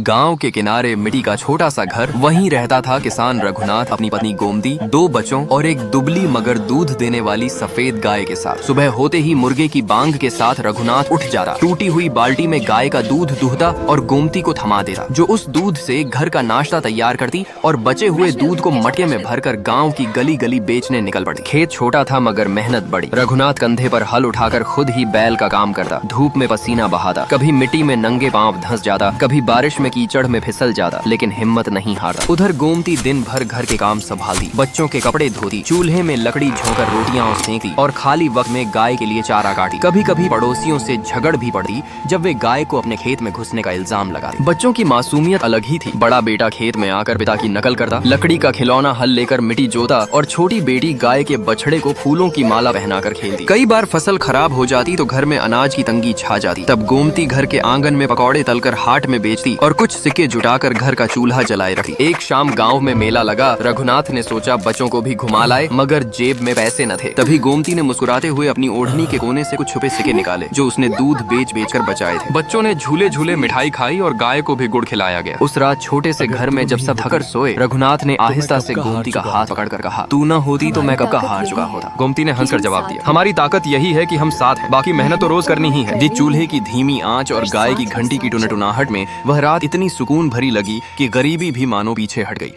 गांव के किनारे मिट्टी का छोटा सा घर, वहीं रहता था किसान रघुनाथ अपनी पत्नी गोमती, 2 बच्चों और एक दुबली मगर दूध देने वाली सफेद गाय के साथ। सुबह होते ही मुर्गे की बांग के साथ रघुनाथ उठ जाता, टूटी हुई बाल्टी में गाय का दूध दूहता और गोमती को थमा देता, जो उस दूध से घर का नाश्ता तैयार करती और बचे हुए दूध को मटके में भरकर गाँव की गली गली बेचने निकल पड़ती। खेत छोटा था मगर मेहनत बड़ी। रघुनाथ कंधे पर हल उठाकर खुद ही बैल का काम करता, धूप में पसीना बहाता, कभी मिट्टी में नंगे पांव धंस जाता, कभी बारिश में कीचड़ में फिसल जाता, लेकिन हिम्मत नहीं हारता। उधर गोमती दिन भर घर के काम संभालती, बच्चों के कपड़े धोती, चूल्हे में लकड़ी झोंकर रोटियां सेंकती और खाली वक्त में गाय के लिए चारा काटी। कभी कभी पड़ोसियों से झगड़ भी पड़ती जब वे गाय को अपने खेत में घुसने का इल्जाम लगाते। बच्चों की मासूमियत अलग ही थी। बड़ा बेटा खेत में आकर पिता की नकल करता, लकड़ी का खिलौना हल लेकर मिट्टी जोता और छोटी बेटी गाय के बछड़े को फूलों की माला पहनाकर खेलती। कई बार फसल खराब हो जाती तो घर में अनाज की तंगी छा जाती, तब गोमती घर के आंगन में पकौड़े तलकर हाट में बेचती और कुछ सिक्के जुटाकर घर का चूल्हा जलाए रखती। एक शाम गांव में मेला लगा। रघुनाथ ने सोचा बच्चों को भी घुमा लाए, मगर जेब में पैसे न थे। तभी गोमती ने मुस्कुराते हुए अपनी ओढ़नी के कोने से कुछ छुपे सिक्के निकाले, जो उसने दूध बेच कर बचाए थे। बच्चों ने झूले झूले मिठाई खाई और गाय को भी गुड़ खिलाया गया। उस रात छोटे से घर में जब सब थकर सोए, रघुनाथ ने आहिस्ता से गोमती का हाथ पकड़कर कहा, तू न होती तो मैं कब का हार चुका होता। गोमती ने हंसकर जवाब दिया, हमारी ताकत यही है कि हम साथ हैं, बाकी मेहनत तो रोज करनी ही है। जी चूल्हे की धीमी आंच और गाय की घंटी की टुनटुनाहट में वह रात इतनी सुकून भरी लगी कि गरीबी भी मानो पीछे हट गई।